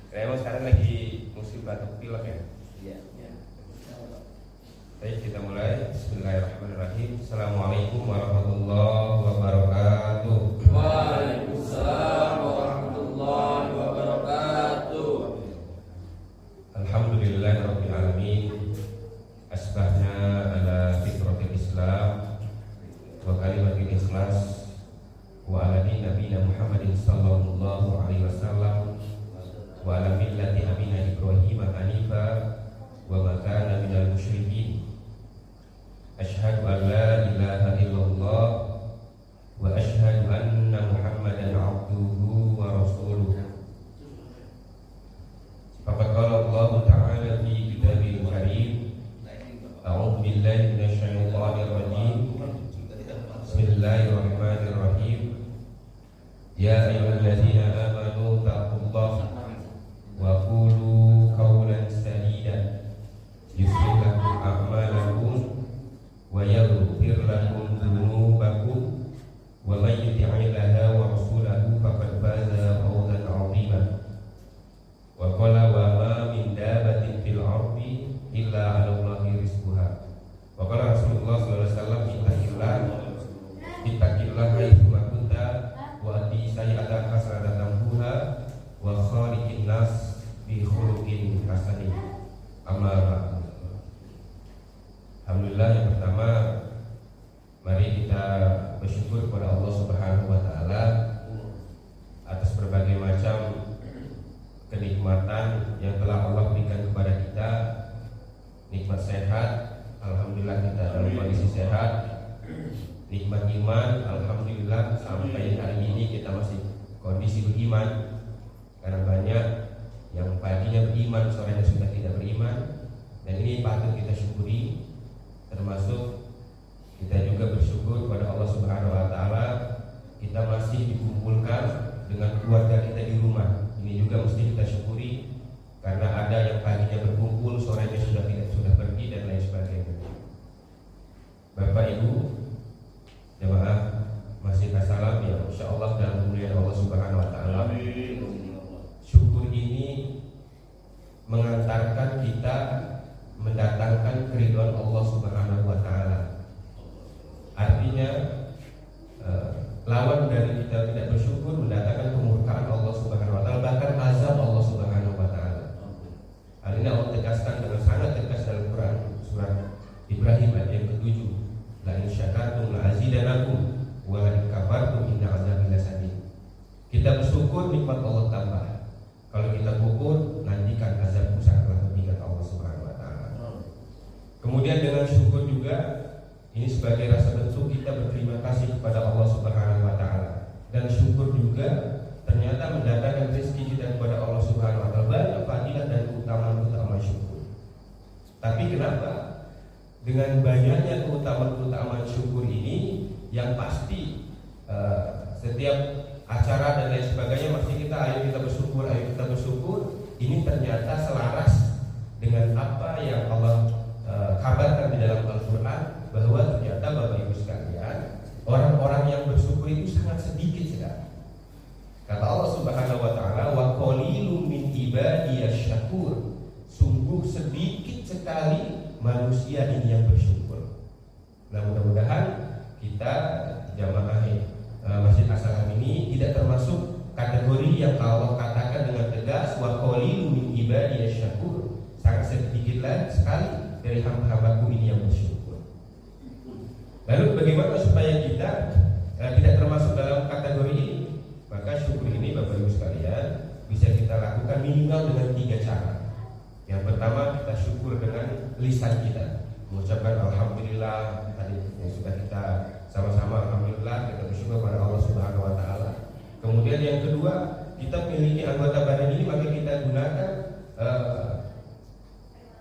Karena emang sekarang lagi musim batuk pilek ya. Iya. Baik, kita mulai. Bismillahirrahmanirrahim. Assalamualaikum warahmatullahi wabarakatuh. Waalaikumsalam warahmatullahi wabarakatuh. Alhamdulillahirabbil alamin. Asbahna ala fitratil Islam wa kalimatil ikhlas wa ala nabiyina Muhammadin sallallahu alaihi wasallam wa ala millati abina Ibrahim hanifa wa ma kana minal musyrikin. Asyhadu an la ilaha illallah wa asyhadu anna Muhammadan abduhu wa rasuluh. Faqad qala Allah ta'ala fi kitabil karim. A'udzu billahi minasyaitonir rajim. Bismillahirrahmanirrahim. Ya ayyuhalladzina amanu taqullaha wa qulu qawlan sadida yuslih lakum a'malakum wa yaghfir lakum dhunubakum wa may yuti'illaha wa rasulahu faqad faza fawzan 'azima. Wa qala wa ma min dabatin fil ardi illa 'ala Allahi rizquha. Wa qala Rasulullah sallallahu alaihi wasallam ittaqillah haitsu ma kunta wa ati sayyi'atan hasanatan tamhuha wa khaliqin nas bi khuluqin hasanin. Amma ba'du. Alhamdulillah, yang pertama mari kita bersyukur kepada Allah Subhanahu wa taala atas berbagai macam kenikmatan yang telah Allah berikan kepada kita. Nikmat sehat, alhamdulillah kita dalam kondisi sehat. Nikmat iman, alhamdulillah sampai hari ini kita masih kondisi beriman. Karena banyak yang paginya beriman, sorenya sudah tidak beriman, dan ini patut kita syukuri. Termasuk kita juga bersyukur kepada Allah Subhanahu wa taala kita masih dikumpulkan dengan keluarga kita di rumah. Ini juga mesti kita syukuri, karena ada yang paginya berkumpul, sorenya sudah pergi dan lain sebagainya. Bapak Ibu jemaah masih salam ya, insyaallah dalam kemuliaan Allah Subhanahu wa taala. Syukur ini mengantarkan kita mendatangkan keridhaan Allah Subhanahu wa taala. Artinya lawan dari kita tidak bersyukur mendatangkan kemurkaan Allah Subhanahu wa taala, bahkan azab Allah Subhanahu wa taala. Hal ini Allah tegaskan dengan sangat tegas dalam Quran surat Ibrahim ayat yang ke-7. La in syakartum la azidanakum wa la in kafartum inna azabi lasadid. Kita bersyukur nikmat Allah tambah. Kalau kita kufur nantikan azabku sangatlah pedih kata Allah Subhanahu wa taala. Kemudian dengan syukur juga ini sebagai rasa bentuk kita berterima kasih kepada Allah Subhanahu wa taala. Dan syukur juga ternyata mendatangkan rezeki kita kepada Allah Subhanahu wa taala. Banyak fadilah dan keutamaan syukur. Tapi kenapa dengan banyaknya keutamaan syukur ini yang pasti setiap acara dan lain sebagainya masih kita ayo kita bersyukur, ini ternyata selaras dengan apa yang Allah kabarkan di dalam Al-Quran, bahwa ternyata Bapak Ibu sekalian, orang-orang yang bersyukur itu sangat sedikit sekali. Kata Allah Subhanahu wa taala, wa qalilum min ibadiyasy syakur. Sungguh sedikit sekali manusia ini yang bersyukur. Nah, mudah-mudahan kita jamaah Masjid As-Salam ini tidak termasuk kategori yang Allah katakan dengan tegas wa qalilum min ibadiyasy syakur. Sangat sedikit sekali dari hamba-hambaku ini yang bersyukur. Lalu bagaimana supaya kita tidak termasuk dalam kategori ini? Maka syukur ini Bapak Ibu sekalian bisa kita lakukan minimal dengan 3 cara. Yang pertama, kita syukur dengan lisan kita, mengucapkan alhamdulillah tadi yang sudah kita sama-sama alhamdulillah, kita bersyukur pada Allah Subhanahu wa taala. Kemudian yang kedua, kita memiliki anggota badan ini, maka kita gunakan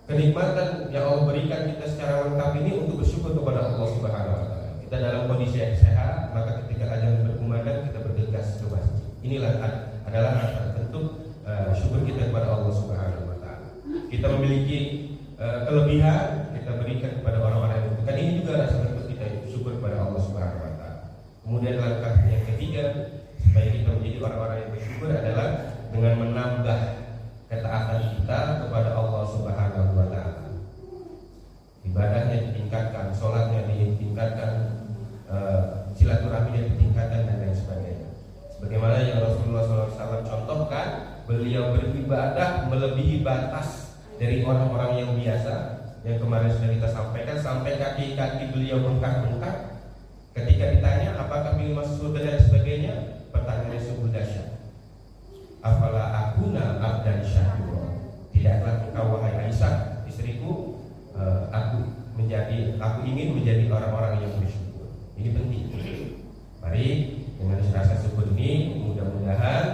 kenikmatan yang Allah berikan kita secara lengkap ini untuk bersyukur kepada Allah Subhanahu wa taala. Kita dalam kondisi yang sehat, maka ketika azan berkumandang kita bergegas ke masjid. Inilah adalah bentuk syukur kita kepada Allah Subhanahu wa taala. Kita memiliki kelebihan, kita berikan kepada orang-orang yang membutuhkan. Ini juga rasa bentuk kita syukur kepada Allah Subhanahu wa taala. Kemudian langkah yang ketiga supaya kita menjadi orang-orang yang bersyukur adalah dengan menambah sholatnya ditingkatkan, silaturahminya ditingkatkan dan lain sebagainya. Sebagaimana yang Rasulullah SAW contohkan, beliau beribadah melebihi batas dari orang-orang yang biasa, yang kemarin sudah kita sampaikan, sampai kaki-kaki beliau bengkak-bengkak. Ketika ditanya apakah beliau masuk surga dan sebagainya, pertanyaannya sungguh dahsyat. Afala akuna abdan syakura, tidaklah engkau wahai Aisyah istriku, aku ingin menjadi orang-orang yang bersyukur. Ini penting. Mari dengan rasa syukur ini mudah-mudahan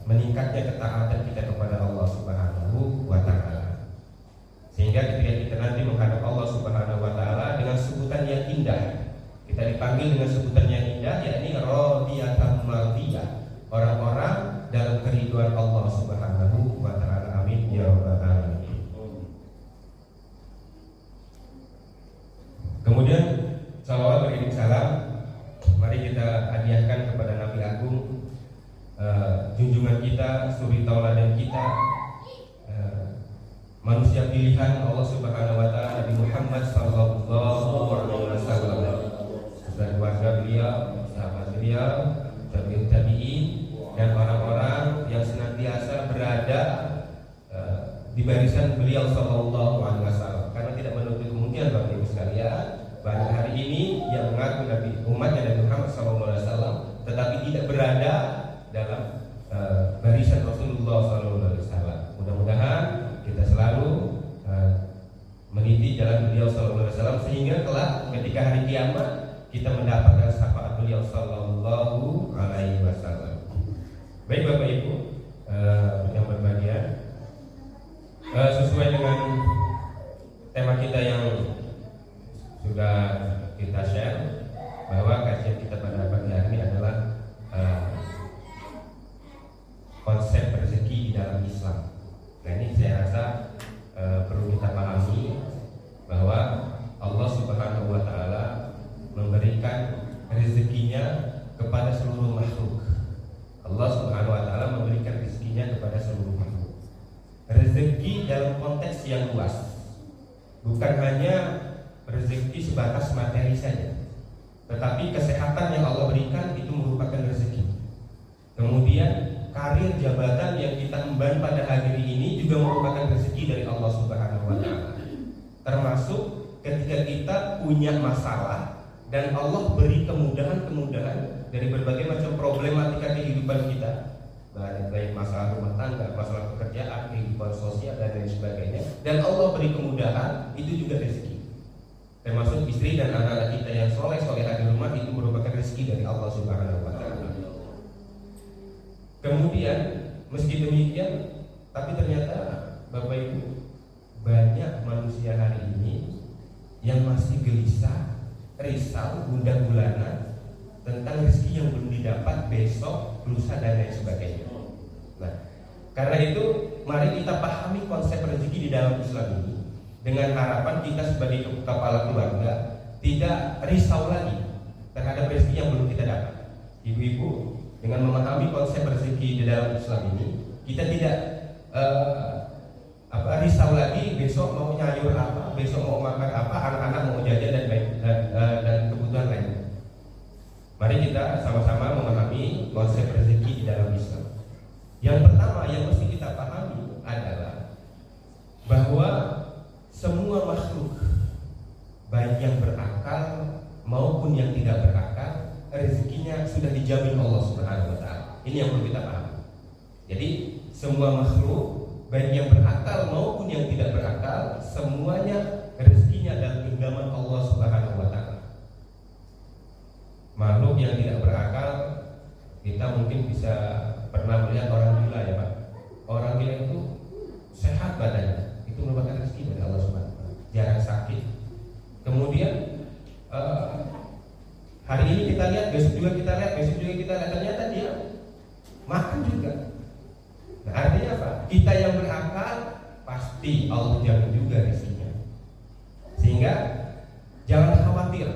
meningkatnya ketaatan kita kepada Allah Subhanahu wa taala. Sehingga ketika kita nanti menghadap Allah Subhanahu wa taala dengan sebutan yang indah, kita dipanggil dengan sebutan yang indah, yakni radiyatan mardiyah, orang-orang dalam keriduan Allah Subhanahu wa taala. Amin ya rabbal alamin. Kemudian salawat beriring salam mari kita hadiahkan kepada Nabi Agung, junjungan kita, suri tauladan kita, manusia pilihan Allah Subhanahu wa taala, Nabi Muhammad sallallahu alaihi wasallam, dan keluarga beliau, sahabat beliau, tabi'in, dan orang-orang yang senantiasa berada di barisan beliau sallallahu alaihi wasallam. Karena tidak menutup kemungkinan Bapak Ibu sekalian, banyak hari ini yang mengaku Nabi umatnya Nabi Muhammad sallallahu alaihi wasallam tetapi tidak berada dalam barisan Rasulullah sallallahu alaihi wasallam. Mudah-mudahan kita selalu meniti jalan beliau sallallahu alaihi wasallam sehingga kelak ketika hari kiamat kita mendapatkan syafaat beliau sallallahu alaihi wasallam. Baik Bapak Ibu yang berbahagia, sesuai dengan tema kita yang sudah kita share, bahwa kajian kita pada pagi hari ini adalah konsep rezeki di dalam Islam. Nah ini saya rasa perlu kita pahami bahwa Allah Subhanahu wa taala memberikan rezekinya kepada seluruh makhluk. Allah Subhanahu wa taala memberikan rezekinya kepada seluruh makhluk. Rezeki dalam konteks yang luas, bukan hanya rezeki sebatas materi saja, tetapi kesehatan yang Allah berikan itu merupakan rezeki. Kemudian karir jabatan yang kita emban pada hari ini juga merupakan rezeki dari Allah Subhanahu wa taala. Termasuk ketika kita punya masalah dan Allah beri kemudahan-kemudahan dari berbagai macam problematika kehidupan kita, baik masalah rumah tangga, masalah pekerjaan, kehidupan sosial dan lain sebagainya, dan Allah beri kemudahan, itu juga rezeki. Termasuk istri dan anak-anak kita yang soleh-solehah di rumah, itu merupakan rezeki dari Allah Subhanahu wa taala. Kemudian meski demikian, tapi ternyata Bapak Ibu, banyak manusia hari ini yang masih gelisah, risau, gundah gulana tentang rezeki yang belum didapat besok, lusa dan lain sebagainya. Nah, karena itu mari kita pahami konsep rezeki di dalam Islam ini, dengan harapan kita sebagai kepala keluarga tidak risau lagi terhadap rezeki yang belum kita dapat. Ibu-ibu, dengan memahami konsep rezeki di dalam Islam ini, kita tidak risau lagi besok mau nyayur apa, besok mau makan apa, anak-anak mau jajan dan kebutuhan lainnya. Mari kita sama-sama memahami konsep rezeki di dalam Islam. Yang pertama yang mesti kita pahami adalah bahwa semua makhluk, baik yang berakal maupun yang tidak berakal, rezekinya sudah dijamin Allah Subhanahu wa taala. Ini yang perlu kita pahami. Jadi semua makhluk, baik yang berakal maupun yang tidak berakal, semuanya rezekinya dalam genggaman Allah Subhanahu wa taala. Makhluk yang tidak berakal, kita mungkin bisa pernah melihat orang gila ya Pak. Orang gila itu sehat badannya, itu merupakan rezeki dari Allah Subhanahu wa taala, jarang sakit. Kemudian hari ini kita lihat, besok juga kita lihat, ternyata dia makan juga. Nah, artinya apa? Kita yang berakal pasti Allah jamin juga rezekinya. Sehingga jangan khawatir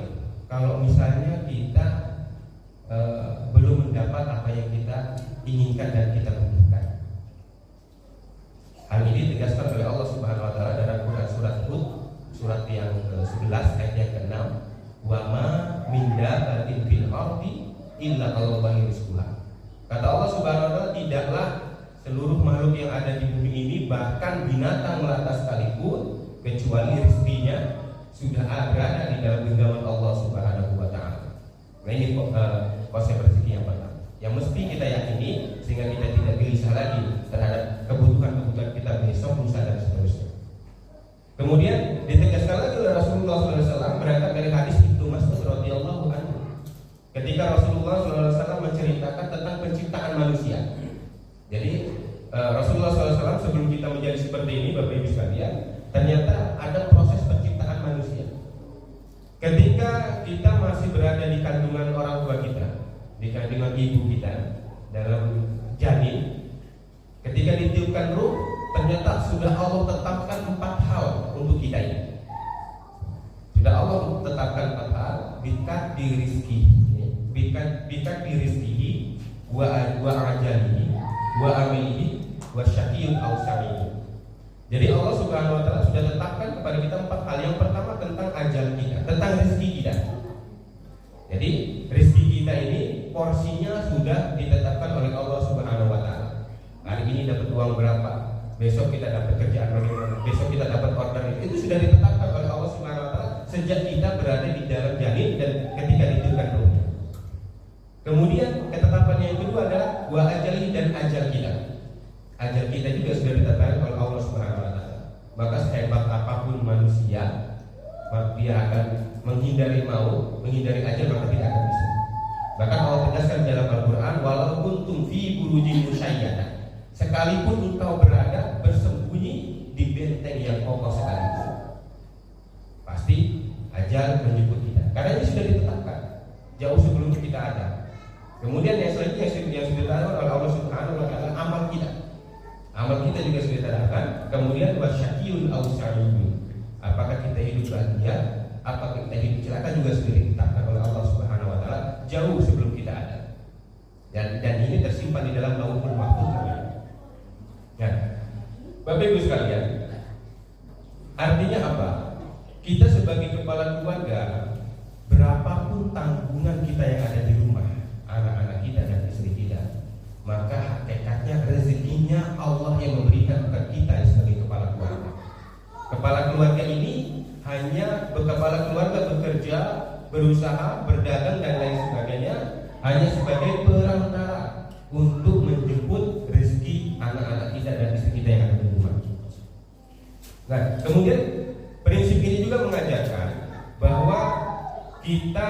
kalau misalnya kita belum mendapat apa yang kita inginkan dan kita butuhkan. Hal ini ditegaskan oleh Allah Subhanahu wa taala dalam Quran surat Hud, surat yang ke-11 illa Allah bagi rizquha. Kata Allah Subhanahu wa taala, tidaklah seluruh makhluk yang ada di bumi ini, bahkan binatang melata sekalipun, kecuali rezekinya sudah berada di dalam genggaman Allah Subhanahu wa taala. Nah, ini konsep rezeki yang pertama yang mesti kita yakini sehingga kita tidak gelisah lagi terhadap kebutuhan kita besok, lusa dan seterusnya. Kemudian ditegaskan lagi oleh Rasulullah SAW berangkat dari hadis Ibnu Mas'ud radhiyallahu anhu. Ketika Rasulullah SAW menceritakan tentang penciptaan manusia. Jadi Rasulullah SAW sebelum kita menjadi seperti ini, Bapak Ibu sekalian, ternyata ada proses penciptaan manusia. Ketika kita masih berada di kandungan orang tua kita, di kandungan ibu kita, dalam janin, ketika ditiupkan ruh, ternyata sudah Allah tetapkan 4 hal untuk kita ini. Sudah Allah tetapkan 4 hal, bikat di rizkihi, wa ajalihi, wa amilihi, wa syaqiyyun aw sa'id. Jadi Allah Subhanahu wa taala sudah tetapkan kepada kita 4 hal. Yang pertama tentang ajal kita, tentang rezeki kita. Jadi rezeki kita ini porsinya sudah ditetapkan oleh Allah Subhanahu wa taala. Hari ini dapat uang berapa, besok kita dapat kerjaan bagaimana, besok kita dapat order itu sudah ditetapkan oleh Allah Subhanahu wa taala sejak kita berada di dalam janin dan ketika ditiupkan ruhnya. Kemudian ketetapan yang kedua adalah wa ajali dan ajal kita. Ajal kita juga sudah ditetapkan oleh Allah Subhanahu wa taala. Maka sehebat apapun manusia, dia akan menghindari ajal, maka tidak akan bisa. Bahkan Allah tegaskan dalam Al-Qur'an, walau kuntum fi burujin musyayyadah, sekalipun engkau berada bersembunyi di benteng yang kokoh sekalipun, pasti ajal menjemput kita. Karena ini sudah ditetapkan jauh sebelum kita ada. Kemudian yang selanjutnya yang sudah ditetapkan oleh Allah Subhanahu wa taala, amal kita. Amal kita juga sudah ditetapkan. Kemudian wasyaqiyyun aw sa'idun. Apakah kita hidup bahagia, apakah kita hidup celaka juga sudah ditetapkan oleh Allah Subhanahu wa taala jauh sebelum kita ada. Dan ini tersimpan di dalam Lauhul Mahfuz. Ya. Bapak Ibu sekalian, artinya apa? Kita sebagai kepala keluarga, berapapun tanggungan kita yang ada di rumah, anak-anak kita dan istri kita, maka hakikatnya rezekinya Allah yang memberikan kepada kita sebagai kepala keluarga. Kepala keluarga ini hanya kepala keluarga bekerja, berusaha, berdagang dan lain sebagainya hanya sebagai perantara untuk menjemput rezeki anak-anak kita dan istri kita yang ada di rumah. Nah, kemudian prinsip ini juga mengajarkan bahwa kita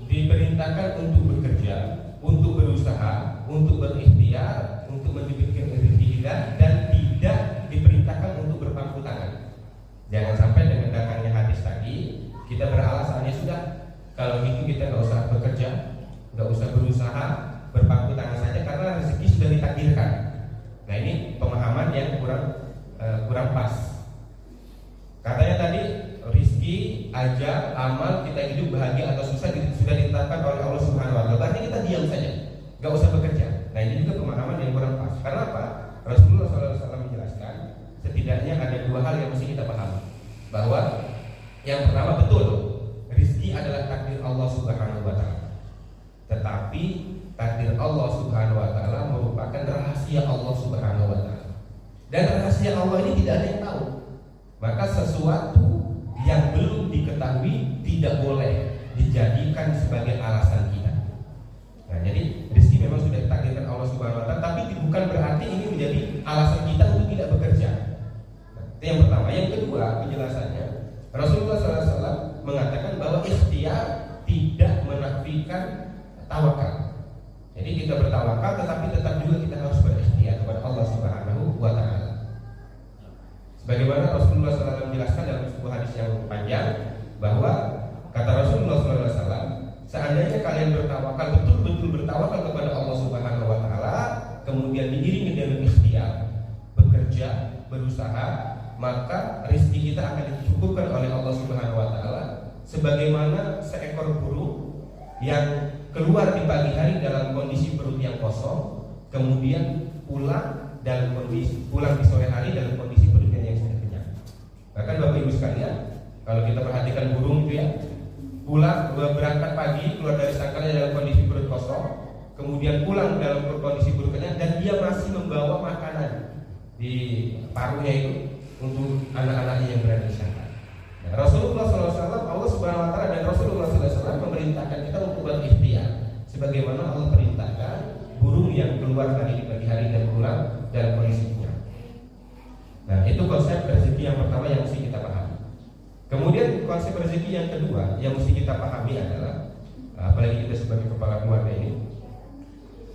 diperintahkan untuk bekerja, untuk berusaha, untuk berikhtiar, untuk mendapatkan rezeki kita, dan tidak diperintahkan untuk berpangku tangan. Jangan sampai dengan datangnya hadis tadi kita beralasannya sudah, kalau gitu kita nggak usah bekerja, nggak usah berusaha, berpangku tangan saja karena rezeki sudah ditakdirkan. Nah, ini pemahaman yang kurang pas. Katanya tadi rizki, ajal, amal, kita hidup bahagia atau susah sudah ditetapkan oleh Allah Subhanahu wa taala. Berarti kita diam saja, nggak usah bekerja. Nah, ini juga pemahaman yang kurang pas. Karena apa? Rasulullah SAW menjelaskan setidaknya ada 2 hal yang mesti kita pahami. Bahwa yang pertama, betul, rizki adalah takdir Allah Subhanahu wa taala. Tetapi takdir Allah Subhanahu wa taala merupakan rahasia Allah Subhanahu wa taala. Dan rahasia Allah ini tidak ada yang tahu. Maka sesuatu yang belum diketahui tidak boleh dijadikan sebagai alasan kita. Nah, jadi rezeki memang sudah ditakdirkan Allah Subhanahu wa taala, tapi bukan berarti ini menjadi alasan kita untuk tidak bekerja. Nah, itu yang pertama. Yang kedua, penjelasannya Rasulullah SAW mengatakan bahwa ikhtiar tidak menafikan tawakal. Jadi kita bertawakal, tetapi tetap juga kita harus berikhtiar kepada Allah Subhanahu wa taala. Sebagaimana Rasulullah SAW menjelaskan dalam sebuah hadis yang panjang, bahwa kata Rasulullah SAW, seandainya kalian bertawakal, betul-betul bertawakal kepada Allah Subhanahu wa taala, kemudian diiringi dengan ikhtiar, bekerja, berusaha, maka rezeki kita akan dicukupkan oleh Allah Subhanahu wa taala sebagaimana seekor burung yang keluar di pagi hari dalam kondisi perut yang kosong, kemudian pulang di sore hari dalam kondisi perutnya yang sudah kenyang. Bahkan Bapak Ibu sekalian, kalau kita perhatikan burung itu ya, pulang berangkat pagi, keluar dari sangkarnya dalam kondisi perut kosong, kemudian pulang dalam kondisi perut kenyang, dan dia masih membawa makanan di paruhnya itu untuk anak-anaknya yang berada di sana. Nah, Rasulullah SAW, Allah Subhanahu Wa Taala dan Rasulullah SAW memerintahkan kita untuk berikhtiar, sebagaimana Allah perintahkan burung yang keluar tadi di pagi hari dan pulang dalam kondisi kenyang. Nah, itu konsep rezeki yang pertama yang mesti kita pahami. Kemudian konsep rezeki yang kedua yang mesti kita pahami adalah, apalagi kita sebagai kepala keluarga ini,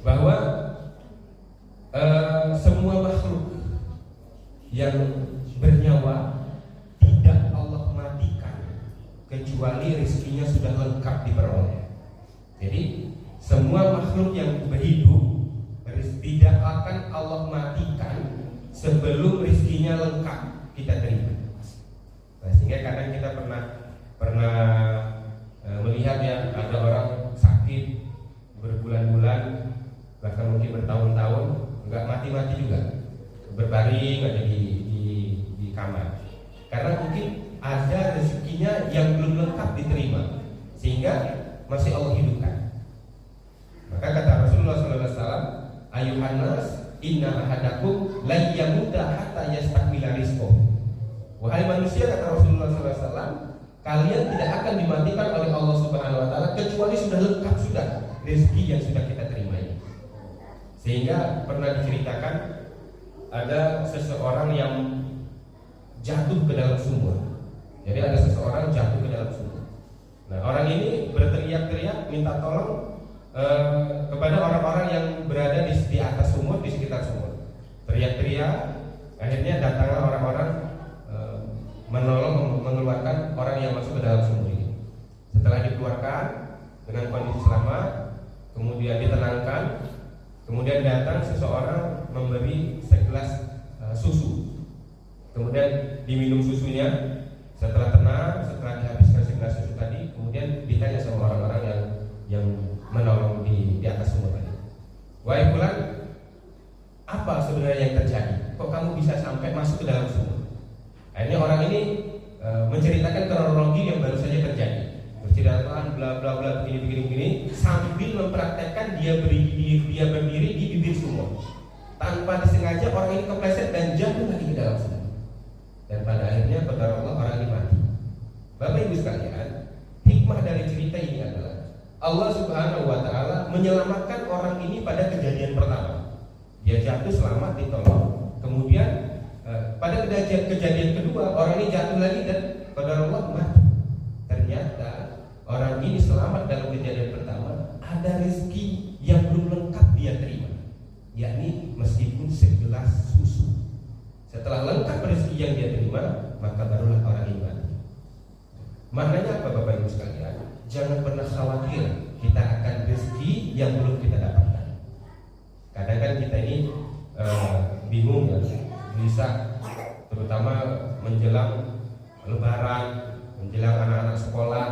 bahwa semua makhluk yang bernyawa tidak Allah matikan kecuali rezekinya sudah lengkap diperoleh. Jadi semua makhluk yang berhidup tidak akan Allah matikan sebelum rezekinya lengkap kita terima. Nah, sehingga kadang kita pernah melihat ya, ada orang sakit berbulan-bulan, bahkan mungkin bertahun-tahun nggak mati-mati juga, berbaring aja di kamar, karena mungkin ada rezekinya yang belum lengkap diterima sehingga masih Allah hidupkan. Maka kata Rasulullah SAW, ayuhan nas inna ahadakum la yamuta hatta yastakmila rizqahu. Wahai manusia, kata Rasulullah SAW, kalian tidak akan dimatikan oleh Allah Subhanahu Wa Taala kecuali sudah lengkap sudah rezeki yang sudah kita terima ini. Sehingga pernah diceritakan ada seseorang yang jatuh ke dalam sumur. Jadi ada seseorang jatuh ke dalam sumur. Nah, orang ini berteriak-teriak minta tolong kepada orang-orang yang berada di atas sumur, di sekitar sumur. Teriak-teriak, akhirnya datanglah orang-orang menolong mengeluarkan orang yang masuk ke dalam sumur ini. Setelah dikeluarkan dengan kondisi selamat, kemudian ditenangkan, kemudian datang seseorang memberi segelas susu. Kemudian diminum susunya. Setelah tenang, setelah dihabiskan segelas susu tadi, kemudian ditanya sama orang-orang yang menolong di atas sumur tadi, wahai fulan, apa sebenarnya yang terjadi? Kok kamu bisa sampai masuk ke dalam sumur? Akhirnya orang ini menceritakan kronologi yang baru saja terjadi, berceritakan bla bla bla begini sambil mempraktekkan dia berdiri di bibir sumur. Tanpa disengaja orang ini kepleset dan jatuh lagi ke dalam sumur. Dan pada akhirnya qadar Allah, orang ini mati. Bapak Ibu sekalian, hikmah dari cerita ini adalah Allah Subhanahu Wa Taala menyelamatkan orang ini pada kejadian pertama. Dia jatuh selamat ditolong. Kemudian pada kejadian kedua orang ini jatuh lagi dan qadar Allah mati. Ternyata orang ini selamat dalam kejadian pertama, ada rezeki yang belum lengkap dia terima, yakni meskipun segelas susu. Setelah lengkap rezeki yang dia terima, maka barulah orang ini mati. Maknanya apa Bapak Ibu sekalian? Jangan pernah khawatir kita akan rezeki yang belum kita dapatkan. Kadang kan kita ini bingung ya, bisa terutama menjelang Lebaran, menjelang anak-anak sekolah,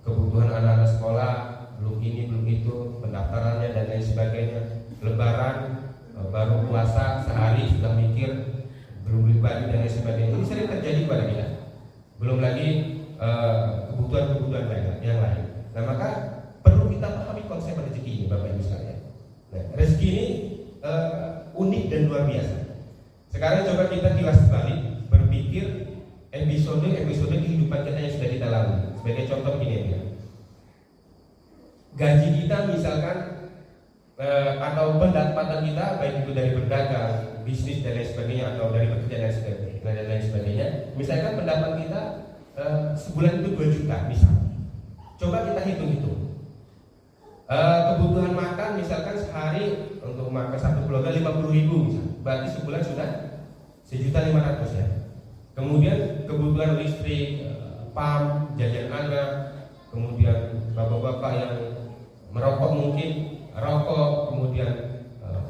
kebutuhan anak-anak sekolah, belum ini belum itu, pendaftarannya dan lain sebagainya. Lebaran, baru puasa sehari sudah mikir belum beli baju dan lain sebagainya. Ini sering terjadi pada kita. Belum lagi kebutuhan-kebutuhan yang lain. Nah, maka perlu kita pahami konsep rezeki ini Bapak Ibu sekalian. Nah, rezeki ini unik dan luar biasa. Sekarang coba kita kilas balik, berpikir episode kehidupan kita yang sudah kita lalui. Sebagai contoh gini ya, gaji kita misalkan atau pendapatan kita baik itu dari berdagang, bisnis dan lain sebagainya, atau dari bekerja dan lain sebagainya. Misalkan pendapatan kita sebulan itu 2 juta misalnya. Coba kita hitung-hitung. Kebutuhan makan misalkan sehari untuk makan satu keluarga 50.000 misalnya. Berarti sebulan sudah 1.500.000 ya. Kemudian kebutuhan listrik, PAM, jajan anak, kemudian bapak-bapak yang merokok mungkin rokok, kemudian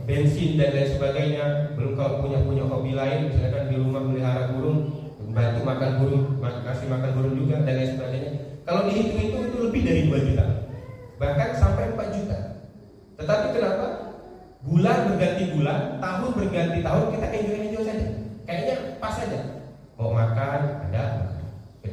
bensin dan lain sebagainya. Belum kalau punya hobi lain, misalkan di rumah melihara burung, bantu makan burung, kasih makan burung juga dan lain sebagainya. Kalau dihitung itu lebih dari 2 juta, bahkan sampai 4 juta. Tetapi kenapa? Bulan berganti bulan, tahun berganti tahun, kita enjoy saja. Kayaknya pas saja. Mau makan ada,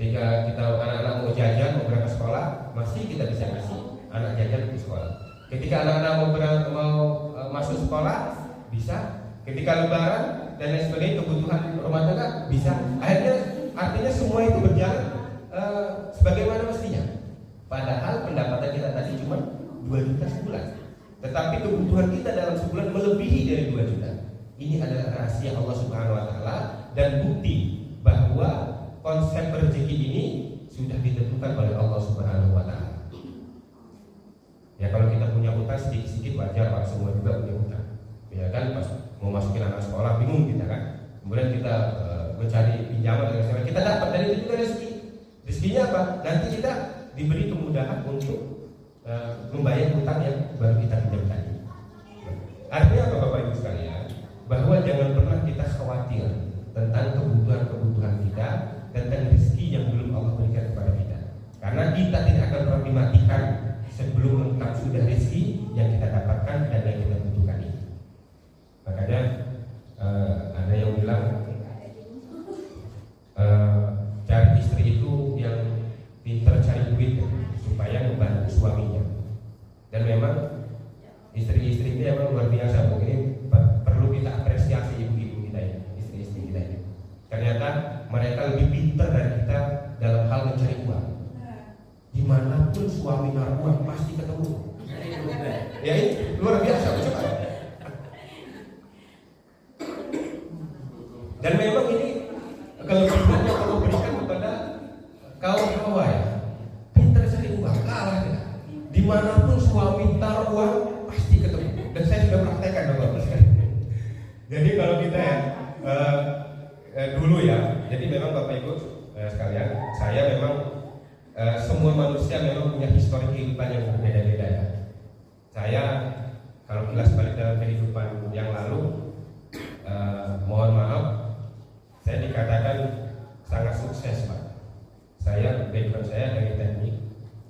Ketika kita anak-anak mau jajan, mau berangkat sekolah, masih kita bisa kasih anak jajan ke sekolah. Ketika anak-anak mau masuk sekolah, bisa. Ketika lebaran dan lain sebagainya, kebutuhan rumah tangga, bisa. Akhirnya artinya semua itu berjalan sebagaimana mestinya. Padahal pendapatan kita tadi cuma 2 juta sebulan, tetapi kebutuhan kita dalam sebulan melebihi dari 2 juta. Ini adalah rahasia Allah Subhanahu wa taala dan bukti bahwa konsep rezeki ini sudah ditentukan oleh Allah Subhanahu wa taala. Ya kalau kita punya hutang sedikit-sedikit wajar, Pak, semua juga punya hutang. Ya kan, pas mau masukin anak sekolah bingung kita kan. Kemudian kita mencari pinjaman dan sebagainya. Kita dapat dari itu juga rezeki. Rezekinya apa? Nanti kita diberi kemudahan untuk membayar hutang yang baru kita pinjam tadi. Artinya apa, Bapak Ibu sekalian? Bahwa jangan pernah kita khawatir tentang kebutuhan kita, tentang rezeki yang belum Allah berikan kepada kita. Karena kita tidak akan pernah dimatikan sebelum lengkap sudah rezeki yang kita dapatkan dan yang kita butuhkan ini. Makanya ada yang bilang cari istri itu yang pintar cari duit supaya membantu suaminya. Dan memang istri-istri ini memang luar biasa. Ini perlu kita apresiasi ibu-ibu kita ini, istri-istri kita ini. Ternyata mereka lebih pintar dari kita dalam hal mencari uang. Dimanapun suami naruh uang pasti ketemu. Ya ini luar biasa, coba. Dan memang ini kelebihan yang Allah berikan kepada kaum Hawa ya. Pintar cari uang, kalah kita. Dimanapun suami taruh uang pasti ketemu. Dan saya sudah praktekkan Bapak sekali. Jadi kalau kita dulu ya, jadi memang Bapak Ibu sekalian, saya memang semua manusia memang punya histori kehidupan yang berbeda-beda ya. Saya kalau kilas balik dalam kehidupan yang lalu, mohon maaf, saya dikatakan sangat sukses, Pak. Background saya dari teknik,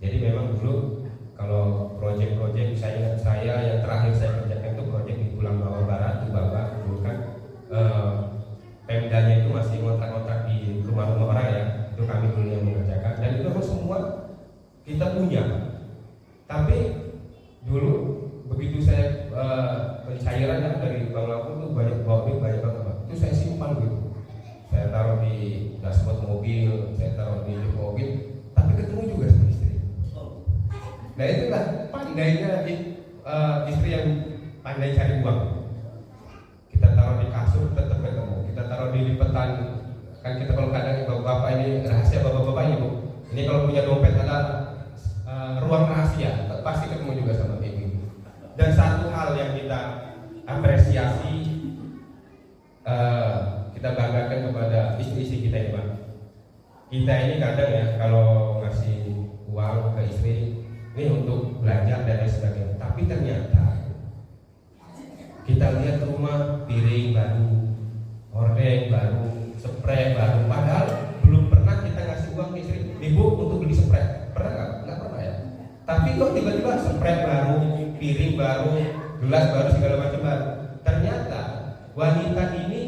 jadi memang dulu kalau proyek-proyek saya yang terakhir saya kerjakan itu proyek di Pulau Bawah Barat, di Bapak dulu kan Pemdanya itu masih ngontrak-ngontrak di rumah-rumah orang ya, itu kami dulu yang mengerjakan dan itu semua kita punya. Tapi dulu begitu saya pencairan yang dari Bang Lampung itu banyak banget Pak. Itu saya simpan gitu. Saya taruh di dashboard mobil, saya taruh di mobil, tapi ketemu juga sama istri. Nah itulah pandainya istri yang pandai cari uang. Kita taruh di kasur tetap ketemu. Kita taruh di lipetan. Kan kita kalau kadang bapak-bapak ini rahasia bapak-bapak ini Bu. Ini kalau punya dompet ada ruang rahasia, pasti ketemu juga sama ibu. Dan satu hal yang kita apresiasi, kita banggakan kepada istri-istri kita ini Pak. Kita ini kadang ya kalau ngasih uang ke istri ini untuk belanja dan lain sebagainya. Tapi ternyata kita lihat rumah piring baru, hordeng baru, spray baru. Padahal belum pernah kita ngasih uang ke istri, ibu untuk beli spray. Pernah nggak? Nggak pernah ya. Tapi kok tiba-tiba spray baru, piring baru, gelas baru, segala macam baru. Ternyata wanita ini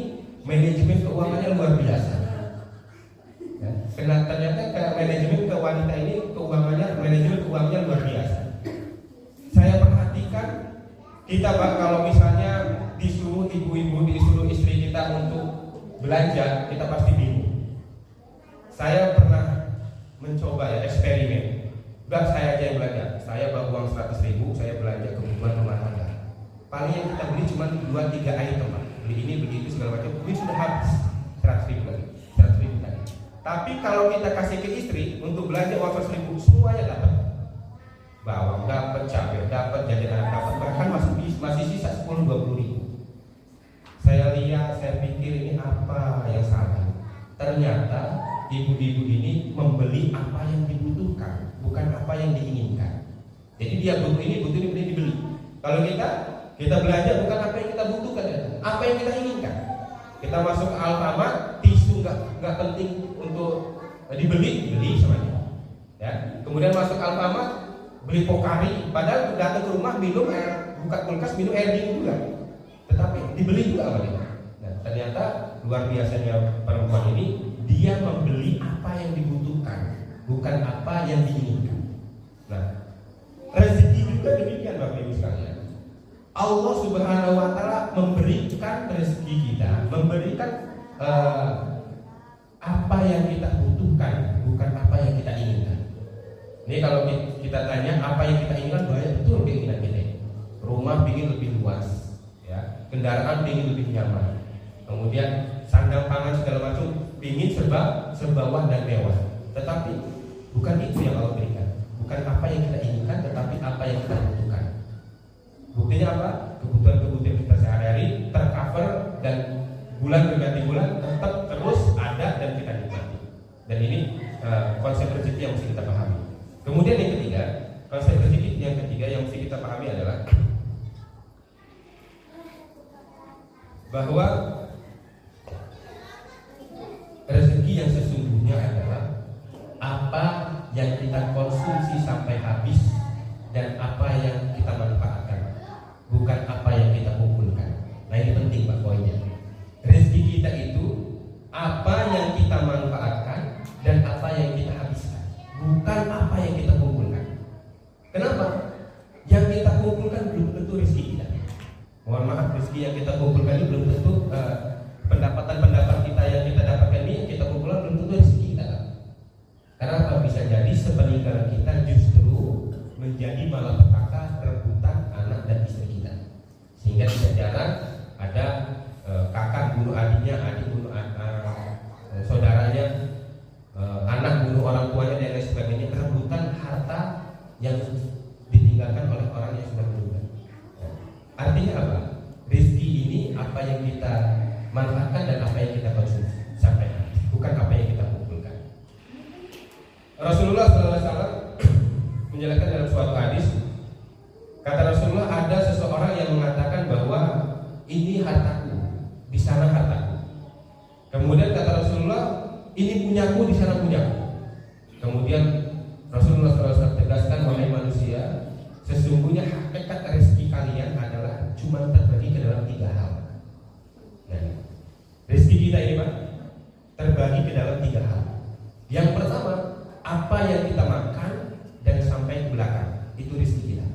manajemen keuangannya luar biasa. Ya, ternyata manajemen ke wanita ini manajemen keuangannya luar biasa. Saya perhatikan kita kalau misalnya disuruh ibu-ibu, disuruh istri kita untuk belanja, kita pasti bingung. Saya pernah mencoba ya eksperimen. Udah saya aja yang belanja. Saya bawa uang 100.000, saya belanja kebutuhan rumah tangga. Paling yang kita beli cuma 2-3 item Pak. Beli ini, beli itu segala macam. Ini sudah habis 100.000 lagi, 100.000 lagi. Tapi kalau kita kasih ke istri untuk belanja uang 100.000, semuanya dapat. Bawang dapat, cabai dapat, jajanan dapat, bahkan masih sisa 10-20.000. Saya lihat, saya pikir ini apa yang salah. Ternyata ibu-ibu ini membeli apa yang dibutuhkan, bukan apa yang diinginkan. Jadi dia butuh ini dibeli. Kalau kita belanja bukan apa yang kita butuhkan, ya, apa yang kita inginkan. Kita masuk ke Alfamart, tisu nggak penting untuk dibeli sama dia. Ya. Kemudian masuk ke Alfamart, beli Pocari, padahal datang ke rumah minum air, buka kulkas minum air dingin juga, tetapi dibeli juga sama dia. Nah, ternyata luar biasanya perempuan ini, dia membeli apa yang dibutuhkan, bukan apa yang diinginkan. Nah, rezeki juga demikian Bapak Ibu sekalian. Allah Subhanahu wa taala memberikan rezeki kita, memberikan apa yang kita butuhkan, bukan apa yang kita inginkan. Ini kalau kita tanya apa yang kita inginkan, banyak betul keinginan kita. Rumah ingin lebih luas, ya. Kendaraan ingin lebih nyaman. Kemudian sandang pangan segala macam ingin serba wah dan mewah. Tetapi bukan itu yang Allah berikan. Bukan apa yang kita inginkan, tetapi apa yang kita butuhkan. Buktinya apa? Kebutuhan-kebutuhan kita sehari-hari tercover dan bulan berganti bulan tetap terus ada dan kita nikmati. Dan ini konsep rezeki yang mesti kita pahami. Kemudian yang ketiga, konsep rezeki yang ketiga yang mesti kita pahami adalah bahwa rezeki yang sesungguhnya adalah apa yang kita konsumsi sampai habis dan apa yang kita manfaatkan, bukan apa yang kita kumpulkan. Nah ini penting Pak poinnya. Rezeki kita itu apa yang kita manfaatkan dan apa yang kita habiskan, bukan apa yang kita kumpulkan. Kenapa? Yang kita kumpulkan belum tentu rezeki kita. Mohon maaf, rezeki yang kita kumpulkan ini belum tentu pendapatan kita yang kita dapatkan ini yang kita kumpulkan belum tentu rezeki kita. Karena apa? Bisa jadi sepeninggalan kita justru menjadi malapetaka rebutan anak dan istri kita, sehingga tidak jarang ada kakak bunuh adiknya, adik bunuh saudaranya, anak bunuh orang tuanya dan lain sebagainya, rebutan harta yang ditinggalkan oleh orang yang sudah meninggal. Artinya apa? Rezeki ini apa yang kita manfaatkan dan apa yang kita konsumsi sampai habis, bukan apa yang kita kumpulkan. Rasulullah SAW menjelaskan dalam suatu hadis, kata Rasulullah, ada seseorang yang mengatakan bahwa ini hartaku, di sana hartaku. Kemudian kata Rasulullah, ini punyaku, di sana punyaku. Kemudian Rasulullah SAW tegaskan, wahai manusia, sesungguhnya hakikat rezeki kalian adalah cuma terbagi ke dalam 3 hal. Nah, rezeki kita ini Pak terbagi ke dalam 3 hal. Yang pertama, apa yang kita makan dan sampai ke belakang, itu rezeki kita.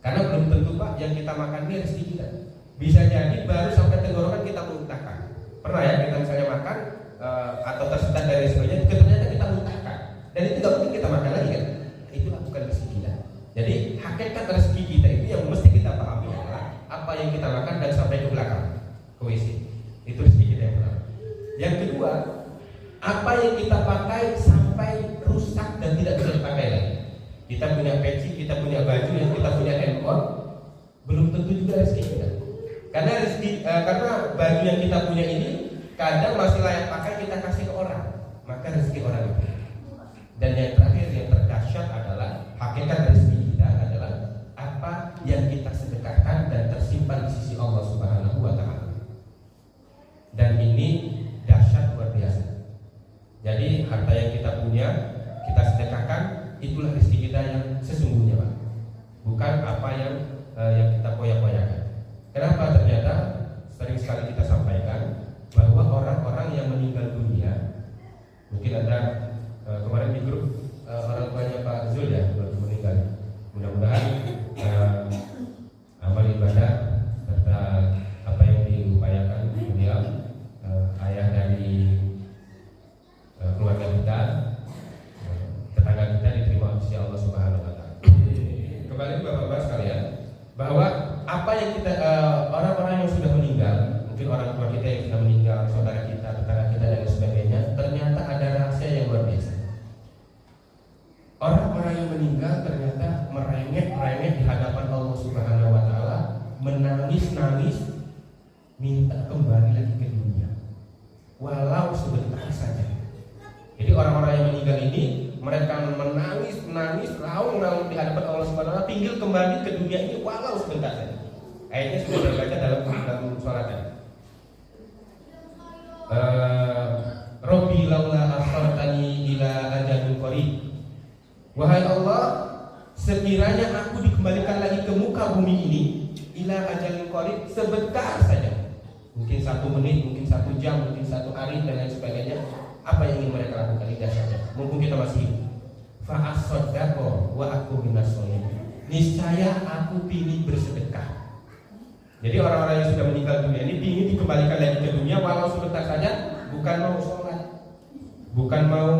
Karena belum tentu Pak yang kita makan ini rezeki kita. Bisa jadi baru sampai tenggorokan kita muntahkan. Pernah ya kita misalnya makan atau tersedak dari sebagainya, ternyata kita muntahkan. Dan itu nggak mungkin kita makan lagi kan? Itulah bukan rezeki kita. Jadi hakikat rezeki kita itu yang mesti kita pahami adalah apa yang kita makan dan sampai ke belakang, ke WC. Itu rezeki kita yang pertama. Yang kedua, apa yang kita pakai sampai rusak dan tidak bisa dipakai lagi. Kita punya peci, kita punya baju, yang kita punya handphone, belum tentu juga rezeki kita. Karena baju yang kita punya ini kadang masih layak pakai, kita kasih ke orang, maka rezeki orang itu. Dan yang terakhir yang terdahsyat adalah hakikat rezeki kita adalah apa yang kita sedekahkan dan tersimpan di sisi Allah Subhanahu wa taala. Dan ini dahsyat luar biasa. Jadi harta yang kita punya, kita sedekahkan, itulah rezeki kita yang sesungguhnya Pak. Bukan apa yang kita poya-poyakan. Kenapa? Ternyata sering sekali kita sampaikan bahwa orang-orang yang meninggal dunia, mungkin ada kemarin di grup orang tuanya Pak Zul ya baru meninggal. Mudah-mudahan amal ibadah serta apa yang diupayakan beliau, ayah dari keluarga kita, tetangga kita diterima oleh Allah Subhanahu wa taala. Kembali Bapak-bapak sekalian, bahwa apa yang kita orang-orang yang sudah meninggal, mungkin orang tua kita yang sudah meninggal, saudara kita, tetangga kita dan sebagainya, ternyata ada rahasia yang luar biasa. Orang-orang yang meninggal ternyata merengek di hadapan Allah Subhanahu wa taala, menangis-nangis minta kembali lagi ke dunia, walau sebentar saja. Jadi orang-orang yang meninggal ini mereka menangis, raung di hadapan Allah Subhanahu wa taala, pinggil kembali ke dunia ini walau sebentar saja. Ayatnya sudah terbaca dalam sholat tadi. Rabbi laula akhartani ila ajalin qarib. Wahai Allah, sekiranya aku dikembalikan lagi ke muka bumi ini ila ajalin qarib, sebentar saja. Mungkin 1 menit, mungkin 1 jam, mungkin 1 hari dan lain sebagainya. Apa yang ingin mereka lakukan ini saja. Mumpung kita masih hidup. Fa as-sadaqah wa aku minas-sholihin. Niscaya aku ingin bersedekah. Jadi orang-orang yang sudah meninggal dunia ini ingin dikembalikan lagi ke dunia walau sebentar saja, bukan mau sholat, bukan mau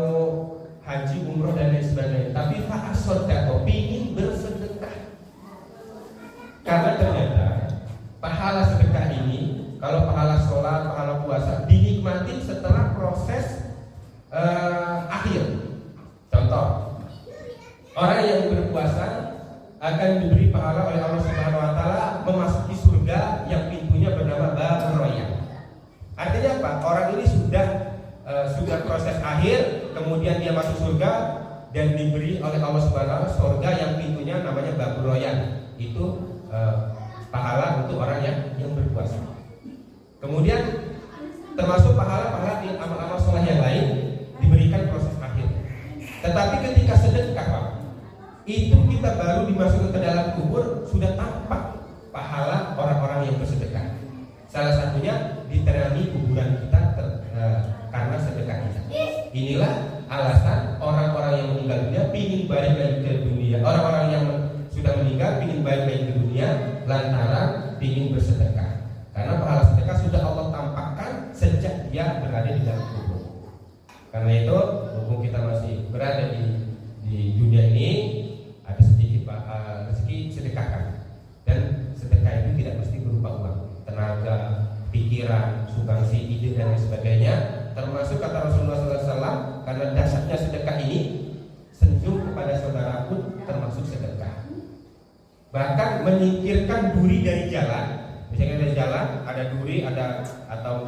haji, umroh dan lain sebagainya, tapi fa as-sadaqah, ingin bersedekah. Karena ternyata pahala sedekah ini, kalau pahala sholat, pahala puasa dinikmati setelah proses akhir. Contoh, orang yang berpuasa akan diberi pahala oleh Allah Subhanahu wa taala memasuki surga yang pintunya bernama Babur Rayyan. Artinya apa? Orang ini sudah proses akhir, kemudian dia masuk surga dan diberi oleh Allah Subhanahu wa taala surga yang pintunya namanya Babur Rayyan. Itu pahala untuk orang yang berpuasa. Kemudian termasuk pahala-pahala di amal-amal saleh yang lain diberikan proses akhir. Tetapi ketika sedekah, Pak, itu kita baru dimasukkan ke dalam kubur sudah tampak pahala orang-orang yang bersedekah. Salah satunya diterani kuburan kita karena sedekah kita. Inilah alasan orang-orang yang meninggal dunia ingin balik lagi ke dunia. Orang-orang yang sudah meninggal ingin balik lagi ke dunia lantaran ingin bersedekah. Karena pahala sedekah sudah Allah tampakkan sejak dia berada di dalam kubur. Karena itu, mumpung kita masih berada di dunia ini, ada sedikit rezeki sedekahkan. Dan sedekah itu tidak mesti berupa uang, tenaga, pikiran, sumbangsi, ide dan lain sebagainya. Termasuk kata Rasulullah SAW, karena dasarnya sedekah ini, senyum kepada saudara pun termasuk sedekah. Bahkan menyingkirkan duri dari jalan. Misalnya dari jalan ada duri, ada atau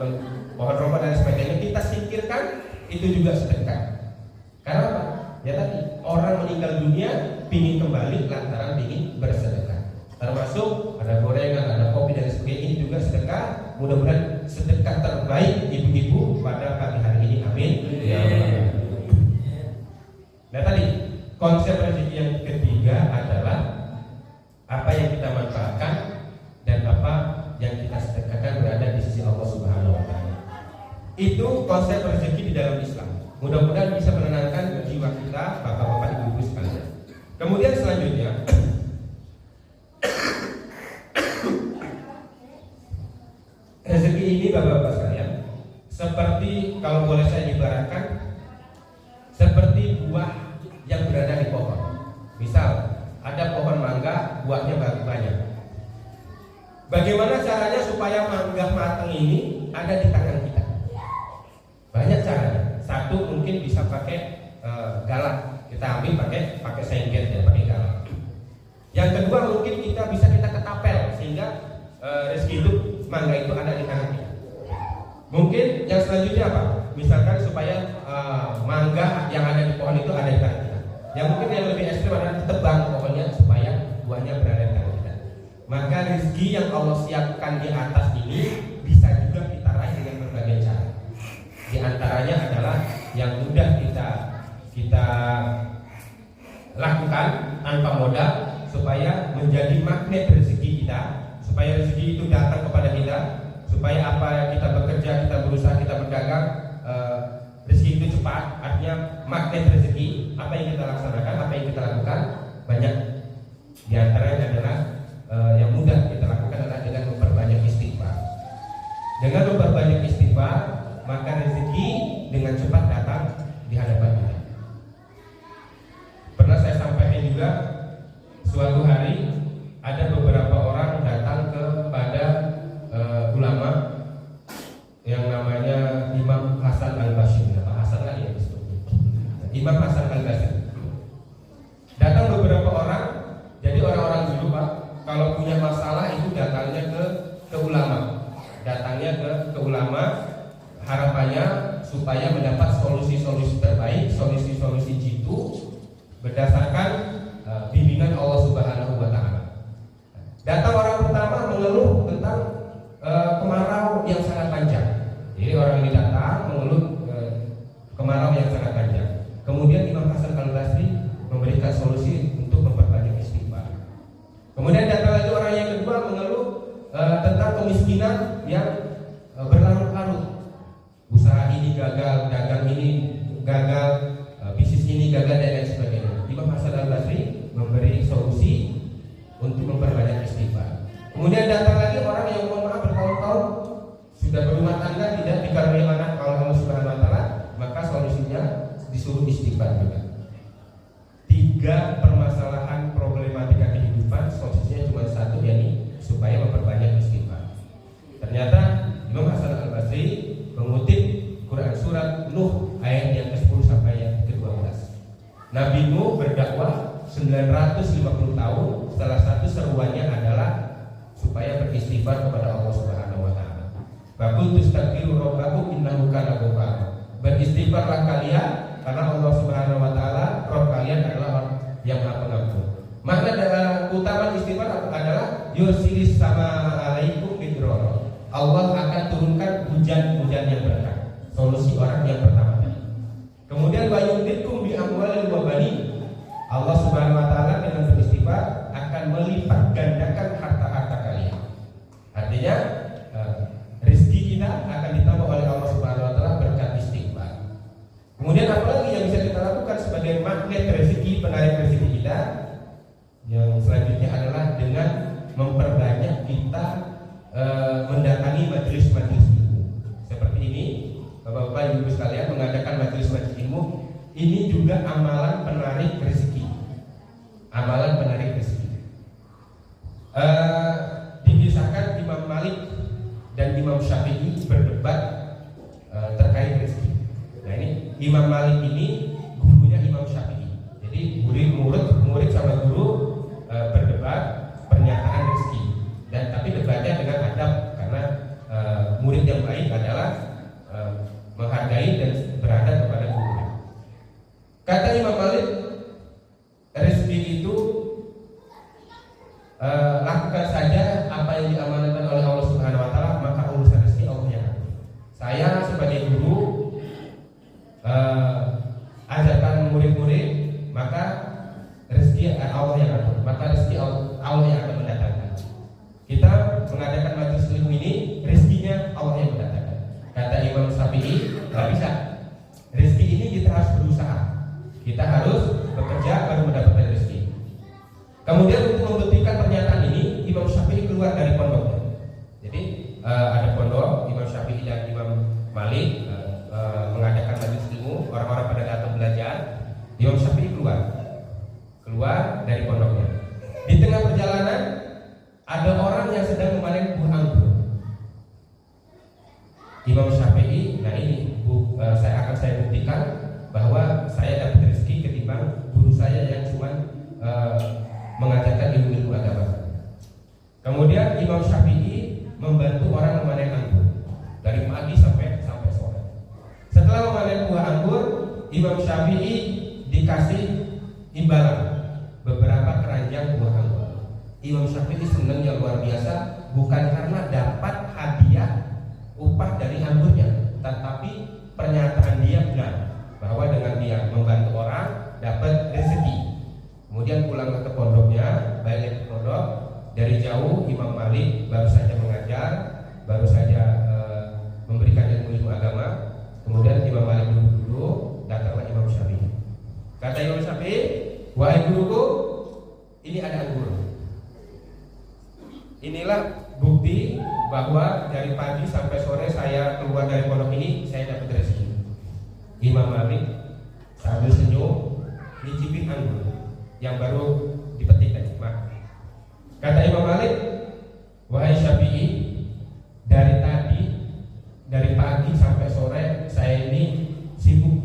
pohon romba dan sebagainya, kita singkirkan, itu juga sedekah. Karena apa? Ya tadi, orang meninggal dunia ingin kembali lantaran ingin bersedekah. Termasuk ada gorengan, ada kopi dan sebagainya, ini juga sedekah. Mudah-mudahan sedekah terbaik ibu-ibu pada pagi hari ini. Amin. Ya Allah. Nah tadi konsep rezeki yang ketiga adalah apa yang kita manfaatkan dan apa yang kita sedekahkan berada di sisi Allah Subhanahu wa taala. Itu konsep rezeki di dalam Islam. Mudah-mudahan bisa menenangkan jiwa kita, bapak-bapak, ibu-ibu sekalian. Kemudian selanjutnya, rezeki ini bapak-bapak sekalian, seperti kalau boleh saya ibaratkan, seperti buah yang berada di pohon. Misal ada pohon mangga, buahnya banyak. Bagaimana caranya supaya mangga matang ini ada di tangan kita? Banyak caranya. Satu mungkin bisa pakai galak. Kita ambil pakai sengket ya, pakai galak. Yang kedua mungkin kita ketapel sehingga rezeki itu mangga itu ada di tangan kita. Mungkin yang selanjutnya apa? Misalkan supaya mangga yang ada di pohon itu ada di tangan kita. Yang mungkin yang lebih ekstrim adalah ditebang pohonnya supaya buahnya berada di tangan kita. Maka rezeki yang Allah siapkan di atas ini bisa juga kita raih dengan berbagai cara. Di antaranya adalah yang mudah kita lakukan tanpa modal supaya menjadi magnet rezeki kita, supaya rezeki itu datang kepada kita, supaya apa yang kita bekerja, kita berusaha, kita berdagang, rezeki itu cepat. Artinya magnet rezeki. Apa yang kita laksanakan, apa yang kita lakukan banyak. Di antaranya adalah yang mudah kita lakukan adalah dengan memperbanyak istighfar. Dengan memperbanyak istighfar, maka rezeki dengan cepat datang di hadapan kita. Pernah saya sampaikan juga, suatu hari ada beberapa orang datang kepada ulama yang namanya Imam Hasan Al-Basri. Hasan lagi ya, Imam Hasan Al-Basri. Datang beberapa orang. Jadi orang-orang dulu, Pak, kalau punya masalah itu datangnya ke ulama. Datangnya ke ulama, harapannya supaya mendapat solusi-solusi terbaik, solusi-solusi jitu berdasarkan bimbingan Allah Subhanahu wa taala. Datang orang pertama mengeluh tentang kemarau yang sangat panjang. Jadi orang ini datang mengeluh kemarau yang sangat panjang. Kemudian Imam Hasan Al-Basri memberikan solusi untuk memperbanyak istighfar. Kemudian datang lagi orang yang kedua mengeluh tentang kemiskinan yang berlarut-larut. Usaha ini gagal, dagang ini gagal, bisnis ini gagal dan lain sebagainya. Imam Hasan Al-Basri memberi solusi untuk memperbanyak istighfar. Kemudian datang lagi orang yang mohon maaf bertahun-tahun sudah berumah tangga tidak dikaruniai anak oleh Allah Subhanahu wa taala, maka solusinya disuruh istighfar juga. 3 permasalahan problematika kehidupan, solusinya cuma satu, yakni supaya memperbanyak istighfar. Ternyata Imam Hasan Al-Basri mengutip Quran surat Nuh ayat yang ke-10 sampai yang ke-12. Nabi Nuh berdakwah 950 tahun, salah satu seruannya adalah supaya beristighfar kepada Allah Subhanahu wa taala. Faqul tastaghfiru rabbakum innahu kana ghaffara. Beristighfarlah kalian karena Allah Subhanahu wa taala Rabb kalian adalah orang yang Maha Pengampun. Makna dalam keutamaan istighfar adalah yursilis sama alaikum bidrara. Allah akan turunkan hujan-hujan yang berkah. Solusi orang yang pertama tadi. Kemudian wa yumditkum bi amwalin wa banin. Allah Subhanahu wa taala dengan beristighfar akan melipat gandakan harta-harta kalian. Artinya rezeki kita akan ditambah oleh Allah Subhanahu wa taala berkat istighfar. Kemudian apa lagi yang bisa kita lakukan sebagai magnet rezeki, penarik rezeki kita? Yang selanjutnya adalah dengan memperbanyak kita mendatangi majelis-majelis ilmu. Seperti ini, Bapak-bapak, Ibu sekalian, mengadakan majelis-majelis ilmu ini juga amalan penarik rezeki. Amalan penarik rezeki. Dikisahkan Imam Malik dan Imam Syafi'i berdebat terkait rezeki. Nah ini Imam Malik ini gurunya Imam Syafi'i. Jadi murid sama guru berdebat pernyataan rezeki. Dan tapi debatnya dengan adab karena murid yang baik adalah menghargai dan beradab kepada guru. Kata Imam Malik, rezeki itu lakukan saja apa yang diamanatkan oleh Allah Subhanahu wa taala, maka urusan rezeki Allah yang atur. Saya sebagai guru ajarkan murid-murid, maka rezeki Allah yang atur, maka rezeki Allah yang akan mendatangkan. Kita mengadakan majelis ilmu ini, rezekinya Allah yang mendatangkan. Kata Imam Syafi'i, nggak bisa. Rezeki ini kita harus berusaha, kita harus bekerja baru mendapatkan rezeki. Kemudian untuk membuktikan pernyataan ini, Imam Syafi'i keluar dari pondoknya. Jadi ada pondok Imam Syafi'i dan Imam Malik mengadakan majelis ilmu, orang-orang pada datang belajar. Imam Syafi'i keluar dari pondoknya. Di tengah perjalanan ada orang yang sedang memanen buah anggur. Imam Syafi'i, nah ini saya buktikan bahwa saya dapat rezeki ketimbang guru saya yang cuma mengajarkan ilmu-ilmu agama. Kemudian Imam Syafi'i membantu orang memanen anggur dari pagi sampai sore. Setelah memanen buah anggur, Imam Syafi'i dikasih imbalan beberapa keranjang buah anggur. Imam Syafi'i senang yang luar biasa, bukan karena dapat hadiah upah dari anggurnya, tetapi pernyataan dia benar bahwa dengan dia membantu orang dapat rezeki. Kemudian pulang ke pondoknya, balik ke pondok. Dari jauh Imam Malik baru saja mengajar, baru saja memberikan ilmu agama. Kemudian Imam Malik dulu, datanglah Imam Syafi'i. Kata Imam Syafi'i, wahai guruku, ini ada anggur. Inilah bukti bahwa dari pagi sampai sore saya keluar dari pondok ini, saya dapat rezeki. Imam Malik sambil senyum nyicipin anggur yang baru dipetik tadi. Kata Imam Malik, wahai Syafi'i, dari pagi sampai sore saya ini sibuk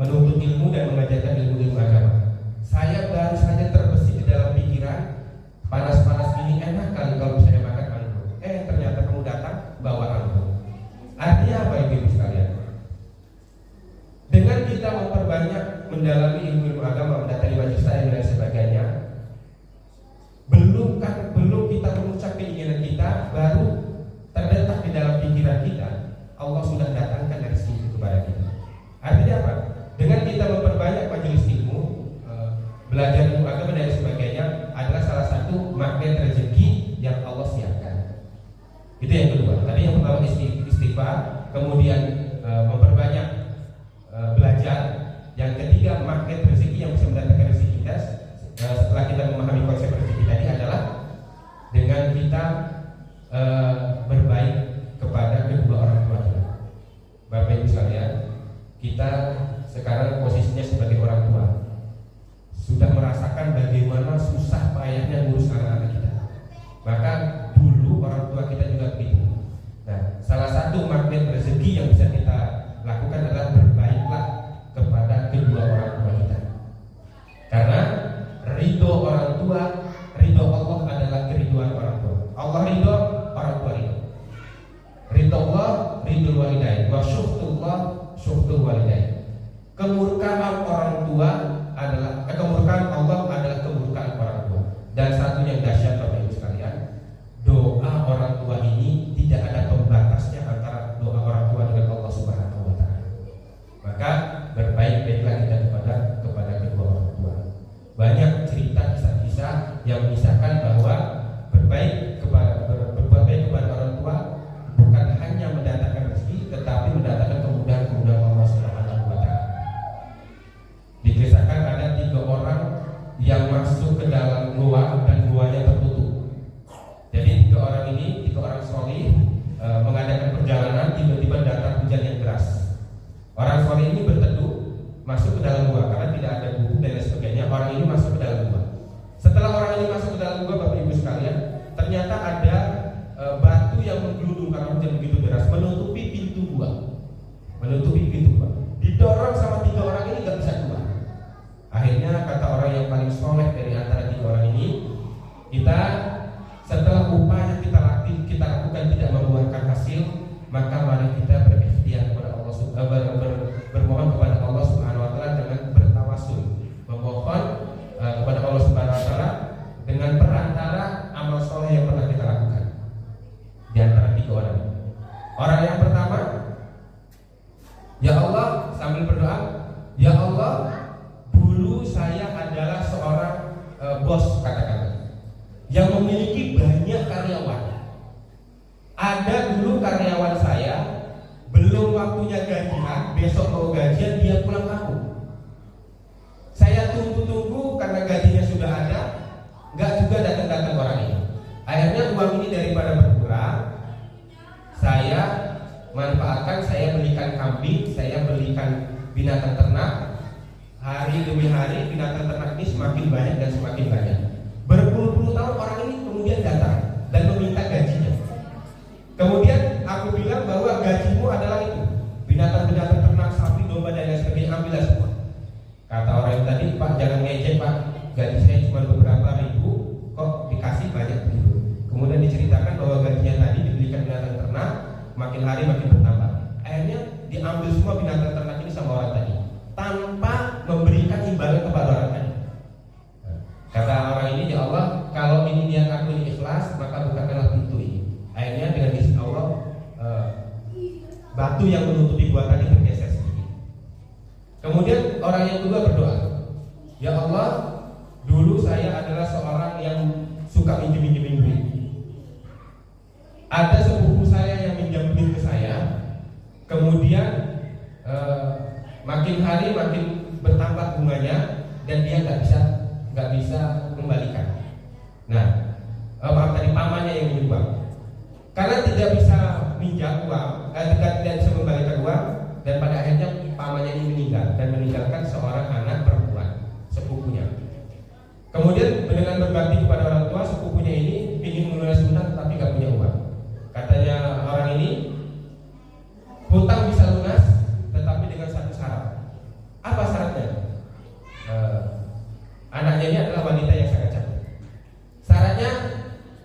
menuntut ilmu dan mengajarkan ilmu agama. Saya baru saja terbesit di dalam pikiran, panas-panas ini enak kali kalau saya makan anggur. Ternyata kamu datang bawa anggur. Artinya apa ibu sekalian? Dengan kita memperbanyak mendalami ilmu agama, mendatangi majelis taklim dan sebagainya, belum kita mengucap keinginan kita, baru terdetak di dalam pikiran kita, Allah sudah datangkan rezeki itu kepada kita. Artinya apa? Dengan kita memperbanyak majelis ilmu, belajar ilmu agama dan sebagainya adalah salah satu magnet rezeki yang Allah siapkan. Itu yang kedua. istighfar, kemudian memperbanyak belajar. Yang ketiga, magnet rezeki yang bisa mendatangkan rezeki kita. Setelah kita memahami konsep rezeki tadi adalah dengan kita berbaik kepada kedua orang tua kita. Bapak Ibu sekalian, kita sekarang posisinya sebagai orang tua sudah merasakan bagaimana susah payahnya ngurus anak-anak kita. Maka dulu orang tua kita juga begitu. Nah, salah satu magnet rezeki yang bisa kita lakukan adalah berbaiklah kepada kedua orang tua kita. Karena ridho orang tua, ridho Allah adalah keriduan orang tua. Allah ridho, orang tua ridho. Ridho Allah, ridho walidain. Wa syuhtullah, syuhtul walidain. Kemurkaan orang tua adalah kemurkaan Allah adalah kemurkaan orang tua. Dan satu yang dahsyat Bapak Ibu sekalian, doa orang tua ini tidak ada pembatasnya antara doa orang tua dengan Allah Subhanahu wa taala. Maka berbaik-baiklah kita kepada kedua orang tua. Banyak cerita kisah-kisah yang mengisahkan bahwa berbuat baik kepada orang tua bukan hanya mendatangkan rezeki, tetapi mendatangkan kemudahan-kemudahan Allah Subhanahu wa taala. Dikisahkan ada 3 orang yang masuk ke dalam gua dan guanya tertutup. Jadi 3 orang ini, 3 orang solih mengadakan perjalanan, tiba-tiba datang hujan yang deras. Orang solih ini berteduh masuk ke dalam gua karena tidak ada buku dan lain sebagainya. Orang ini masuk ke dalam gua. Setelah orang ini masuk ke dalam gua, Bapak Ibu sekalian, ternyata ada batu yang menggeludung karena hujan begitu deras menutupi pintu gua. Didorong sama 3 orang ini nggak bisa keluar. Akhirnya kata orang yang paling soleh dari antara 3 orang ini, kita setelah upaya kita lakukan tidak membuahkan hasil, maka mari kita berikhtiar kepada Allah, bermohon kepada Allah Subhanahu wa taala dengan bertawasul, memohon kepada Allah Subhanahu wa taala dengan perantara amal soleh yang pernah kita lakukan. Di antara 3 orang. Orang yang pertama, ya Allah, sambil berdoa, ya Allah, dulu saya adalah seorang bos, katakanlah, yang memiliki banyak karyawan. Ada dulu karyawan saya, belum waktunya gajian, besok mau gajian dia pulang kampung. Saya tunggu-tunggu karena gajinya sudah ada, nggak juga datang-datang orang ini. Akhirnya uang ini daripada berkurang, saya manfaatkan, saya belikan kambing, saya belikan binatang ternak. Hari demi hari binatang ternak ini semakin banyak dan semakin banyak. Berpuluh-puluh tahun orang ini kemudian datang dan meminta gajinya. Kemudian aku bilang bahwa gajimu adalah itu, binatang-binatang ternak, sapi, domba dan lain sebagainya, ambillah semua. Kata orang itu tadi, Pak jangan ngejek Pak, gaji saya cuma beberapa ribu, kok dikasih banyak begitu. Kemudian diceritakan bahwa gajinya tadi dibelikan binatang ternak, makin hari makin bertambah. Akhirnya diambil semua binatang ternak ini sama orang tadi, tanpa memberikan imbalan kepada orang tadi. Kata orang ini, ya Allah, kalau ini niat aku ini ikhlas, maka bukakanlah pintu ini. Akhirnya dengan izin Allah, batu yang menutupi gua tadi bergeser sedikit. Kemudian orang yang kedua berdoa, ya Allah, dulu saya adalah seorang yang suka minjem duit. Ada sepupu saya yang minjam duit ke saya, kemudian makin hari makin bertambah bunganya dan dia nggak bisa kembalikan. Nah, tadi pamannya yang minjem uang. Karena tidak bisa minjam uang, tidak bisa membalikan uang, dan pada akhirnya pamannya ini meninggal dan meninggalkan seorang anak perempuan sepupunya. Kemudian dengan berbakti kepada orang tua, sepupunya ini ingin melunasi hutang tapi nggak punya uang. Katanya orang ini, hutang bisa lunas, tetapi dengan satu syarat. Apa syaratnya? Anaknya ini adalah wanita yang sangat cantik. Syaratnya,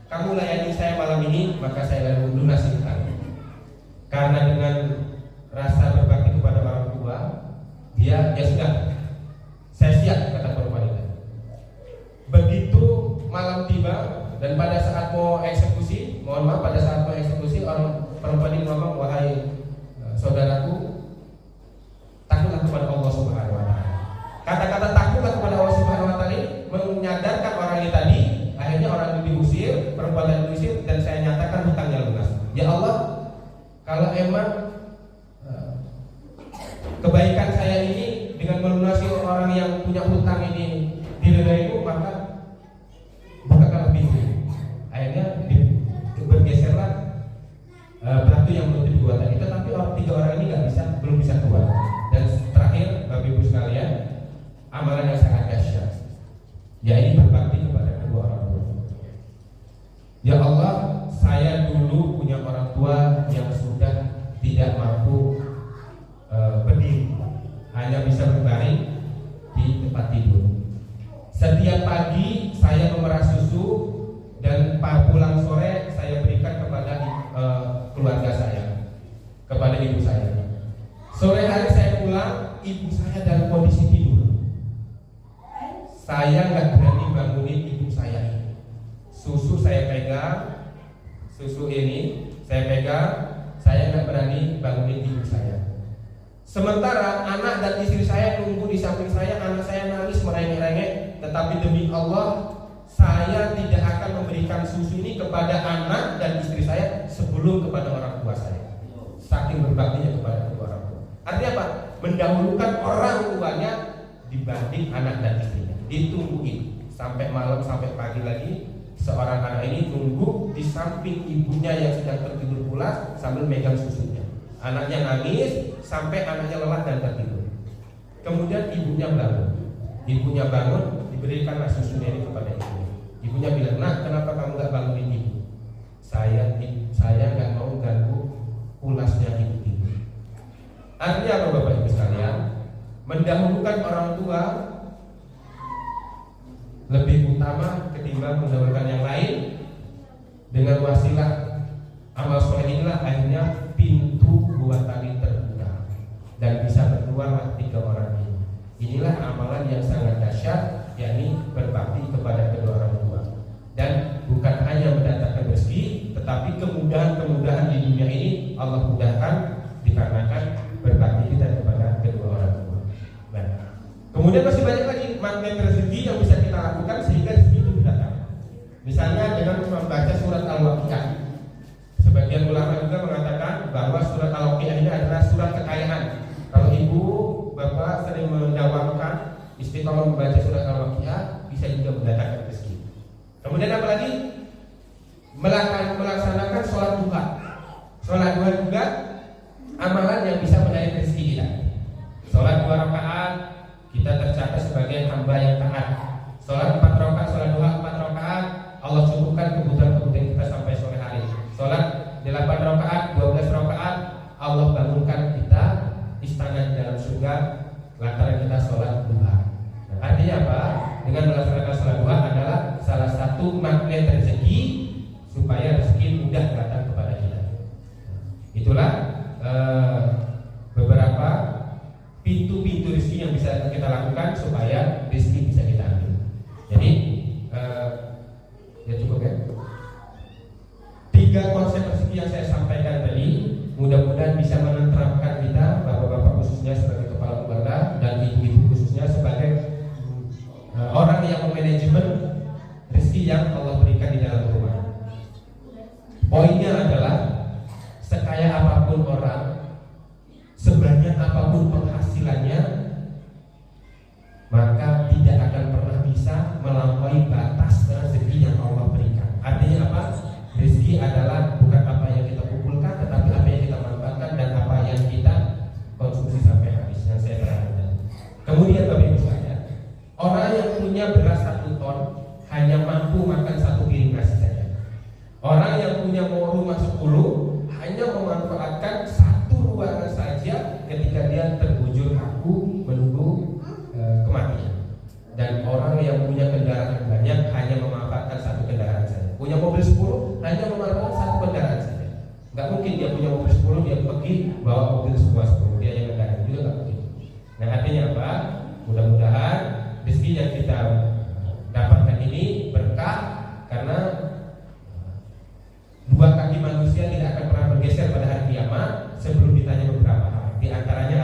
kamu layani saya malam ini, maka saya lunasi hutang. Karena dengan rasa berbakti kepada orang tua, dia ya sudah, saya siap, kata perempuan itu. Begitu malam tiba dan pada saat mau eksekusi, pada saat mau eksekusi, orang perempuan ini ngomong, wahai saudaraku, takutlah kepada Allah Subhanahu wa taala. Kata-kata takutlah kepada Allah Subhanahu wa taala ini menyadarkan orang ini tadi. Akhirnya orang itu diusir, perempuan itu diusir, dan saya nyatakan hutangnya lunas. Ya Allah, emang kebaikan saya ini dengan melunasi orang yang punya hutang ini diridaiku, maka bakal lebih. Akhirnya bergeserlah batu yang menutup dua tadi. Tetapi tiga orang ini belum bisa keluar. Dan terakhir, Bapak Ibu sekalian, amalan yang sangat dahsyat, yaitu berbakti kepada kedua orang tua. Ya Allah, saya dulu punya orang tua yang sudah tidak mampu berdiri, hanya bisa berbaring di tempat tidur. Setiap pagi saya memerah susu dan pulang sore saya berikan kepada keluarga saya, kepada ibu saya. Sore hari saya pulang, ibu saya dalam kondisi tidur. Saya nggak berani bangunin ibu saya ini. Susu saya pegang, susu ini saya pegang, saya nggak berani bangunin ibu saya. Sementara anak dan istri saya nunggu di samping saya, anak saya nangis merengek-rengek, tetapi demi Allah saya tidak akan memberikan susu ini kepada anak dan istri saya sebelum kepada orang tua saya. Saking berbaktinya kepada kedua orang tua. Artinya apa? Mendahulukan orang tuanya dibanding anak dan istrinya. Ditungguin sampai malam, sampai pagi lagi. Seorang anak ini tunggu di samping ibunya yang sedang tertidur pulas sambil megang susunya. Anaknya nangis sampai anaknya lelah dan tertidur. Kemudian ibunya bangun, diberikanlah susunya ini kepada ibunya. Ibunya bilang, "Nak, kenapa kamu gak bangunin ibu? Saya gak mau ganggu pulasnya ibu tidur." Artinya apa Bapak Ibu sekalian? Mendahulukan orang tua lebih utama ketimbang mendahulukan yang lain. Dengan wasilah amal soleh inilah akhirnya pintu gua tadi terbuka dan bisa berkeluarlah tiga orang ini. Inilah amalan yang sangat dahsyat, yakni berbakti kepada kedua orang tua. Dan bukan hanya mendatangkan rezeki, tetapi kemudahan-kemudahan di dunia ini Allah mudahkan dikarenakan berbakti kita kepada kedua orang tua. Nah, kemudian masih banyak lagi magnet rezeki yang bisa kita lakukan sehingga rezeki itu datang. Misalnya dengan membaca surat Al-Waqiah. Sebagian ulama juga mengatakan bahwa surat Al-Waqiah ini adalah surat kekayaan. Kalau ibu, bapak sering mendawamkan istiqomah membaca surat Al-Waqiah, bisa juga mendatangkan rezeki. Kemudian apa lagi? Melaksanakan sholat duha. Sholat duha juga amalan yang bisa menarik rezeki kita. Sholat 2 rakaat kita tercatat sebagai hamba yang taat. Sholat 4 rakaat, sholat duha 4 rakaat, Allah cukupkan kebutuhan-kebutuhan kita sampai sore hari. Sholat 8 rakaat, 12 rakaat, Allah bangunkan kita istana di dalam surga lantaran kita sholat duha. Nah, artinya apa? Dengan melaksanakan sholat duha adalah salah satu magnet rezeki supaya rezeki mudah datang kepada kita. Itulah beberapa pintu-pintu rezeki yang bisa kita lakukan supaya rezeki bisa kita ambil. Jadi ya cukup ya. 3 konsep rezeki yang saya sampaikan tadi mudah-mudahan bisa menerapkan kita, bapak-bapak khususnya sebagai kepala keluarga dan ibu-ibu khususnya sebagai orang yang memanajemen rezeki yang Allah berikan di dalam rumah. Poinnya adalah sekaya apapun orang, sebanyak apapun penghasilannya, maka tidak akan pernah bisa melampaui batas rezeki yang Allah berikan. Artinya apa? Rezeki adalah bukan apa yang kita kumpulkan, tetapi apa yang kita manfaatkan dan apa yang kita konsumsi sampai habis. Yang saya perhatikan. Kemudian Bapak Ibu sekalian, orang yang punya beras 1 ton hanya mampu makan 1 piring nasi saja. Orang yang punya rumah 10 hanya memanfaatkan 1 ruangan saja ketika dia terbujur kaku menunggu kematian. Dan orang yang punya kendaraan banyak hanya memanfaatkan 1 kendaraan saja. Punya mobil 10 hanya memanfaatkan 1 kendaraan saja. Nggak mungkin dia punya mobil 10 dia pergi bawa mobil semua 10 dia yang kendaraan juga nggak mungkin. Nah artinya apa? Mudah-mudahan rezeki yang kita dapatkan ini berkah karena 2 kaki manusia tidak akan pernah bergeser pada hari kiamat sebelum ditanya beberapa hal. Di antaranya